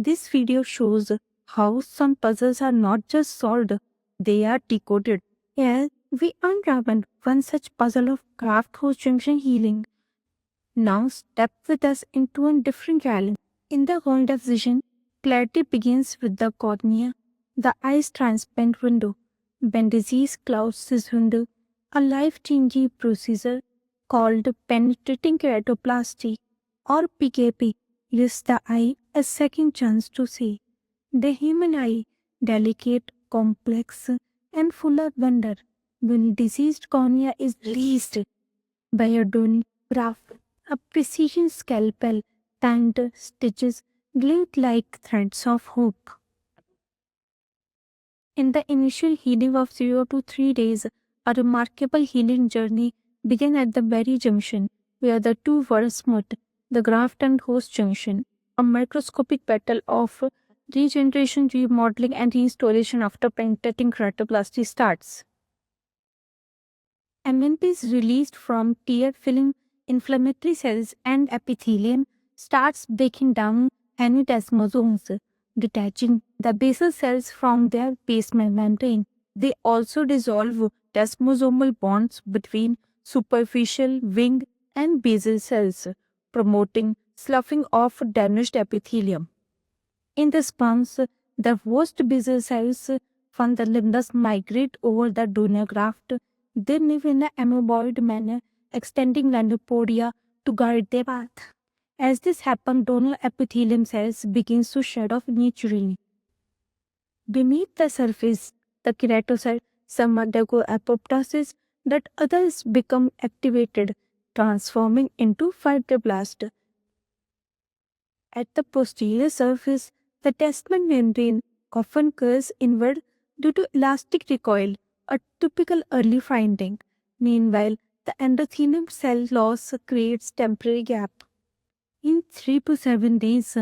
This video shows how some puzzles are not just solved, they are decoded. Yeah, we unraveled one such puzzle of craft host junction healing. Now step with us into a different challenge. In the world of vision, clarity begins with the cornea, the eye's transparent window. When disease clouds this window, a life-changing procedure called penetrating keratoplasty or PKP gives the eye a second chance to see. The human eye, delicate, complex, and full of wonder, when diseased cornea is released by a Doni graft, a precision scalpel, tanned stitches glint like threads of hope. In the initial healing of 0 to 3 days, a remarkable healing journey began at the very junction where the two worlds met, the graft and host junction, a microscopic battle of regeneration, remodeling, and restoration after penetrating keratoplasty starts. MNP is released from tear-filling inflammatory cells and epithelium starts breaking down anidesmosomes, detaching the basal cells from their basement membrane. They also dissolve desmosomal bonds between superficial wing and basal cells, promoting sloughing of damaged epithelium. In response, the host basal cells from the limbus migrate over the donor graft. They move in an amoeboid manner, extending lanopodia to guide their path. As this happens, donor epithelium cells begin to shed off naturally. Beneath the surface, the keratocyte, some undergo apoptosis, that others become activated, transforming into fibroblast. At the posterior surface, the testament membrane often curves inward due to elastic recoil, a typical early finding. Meanwhile, the endothelium cell loss creates temporary gap. In 3 to 7 days,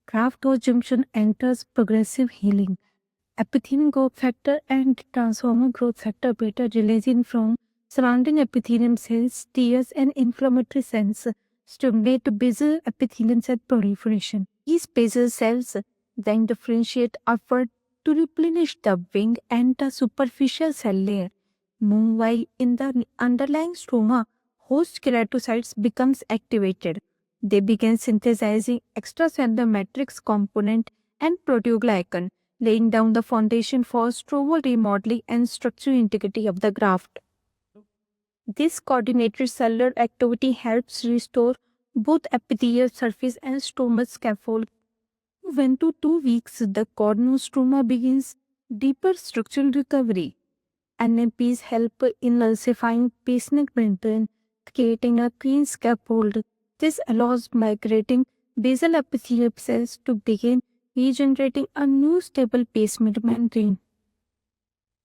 graft host junction enters progressive healing. Epithelium growth factor and transformer growth factor beta releasing from surrounding epithelium cells, tears, and inflammatory cells stimulate basal epithelium cell proliferation. These basal cells then differentiate upward to replenish the wing and the superficial cell layer. Meanwhile, in the underlying stroma, host keratocytes becomes activated. They begin synthesizing extracellular matrix component and proteoglycan, laying down the foundation for stromal remodeling and structural integrity of the graft. This coordinated cellular activity helps restore both epithelial surface and stromal scaffold. 1 to 2 weeks, the cornostroma begins deeper structural recovery. NMPs help in emulsifying basement membrane, creating a clean scaffold. This allows migrating basal epithelial cells to begin regenerating a new stable basement membrane.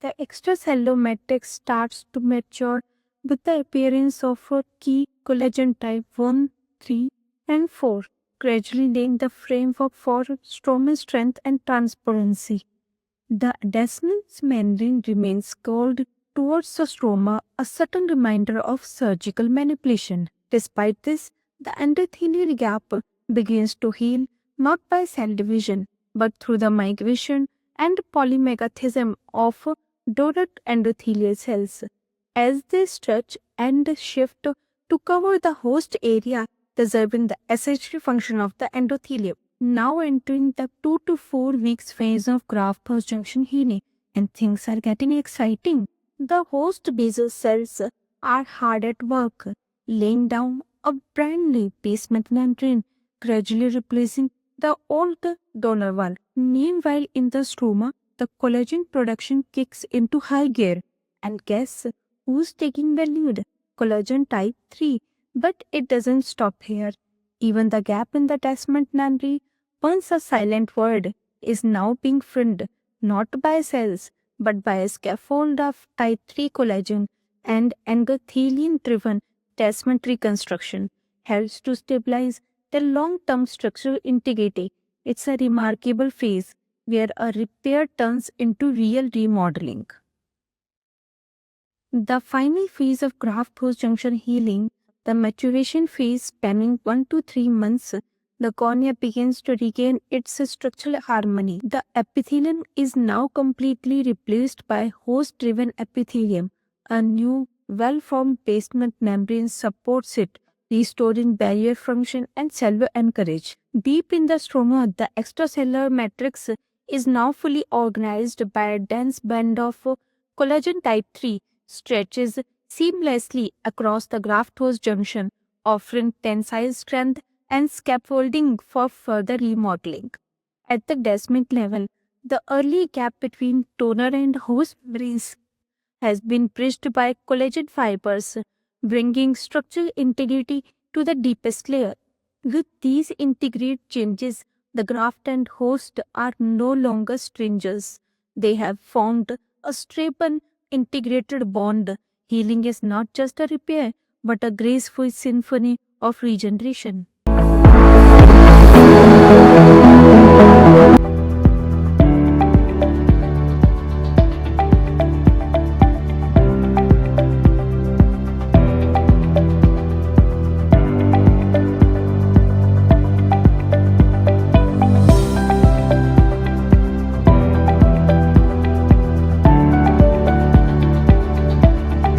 The extracellular matrix starts to mature with the appearance of a key collagen type 1, 3, and 4, gradually laying the framework for stromal strength and transparency. The adjacent membrane remains cold towards the stroma, a subtle reminder of surgical manipulation. Despite this, the endothelial gap begins to heal not by cell division, but through the migration and polymegathism of dormant endothelial cells. As they stretch and shift to cover the host area, preserving the essential function of the endothelium. Now entering the 2 to 4 weeks phase of graft host junction healing, and things are getting exciting. The host basal cells are hard at work, laying down a brand new basement membrane, gradually replacing the old donor wall. Meanwhile, in the stroma, the collagen production kicks into high gear. And guess who's taking the lead? Collagen type 3. But it doesn't stop here. Even the gap in the attachment membrane, once a silent word, is now being filled not by cells but by a scaffold of type 3 collagen, and endothelium driven attachment reconstruction helps to stabilize the long-term structural integrity. It's a remarkable phase where a repair turns into real remodeling. The final phase of graft host junction healing, the maturation phase spanning 1 to 3 months, the cornea begins to regain its structural harmony. The epithelium is now completely replaced by host-driven epithelium. A new, well-formed basement membrane supports it, restoring barrier function and cellular anchorage. Deep in the stroma, the extracellular matrix is now fully organized by a dense band of collagen type 3 stretches seamlessly across the graft-host junction, offering tensile strength and scaffolding for further remodeling. At the descent level, the early gap between donor and host membranes has been bridged by collagen fibers, bringing structural integrity to the deepest layer. With these integrate changes, the graft and host are no longer strangers. They have formed a stable, integrated bond. Healing is not just a repair, but a graceful symphony of regeneration.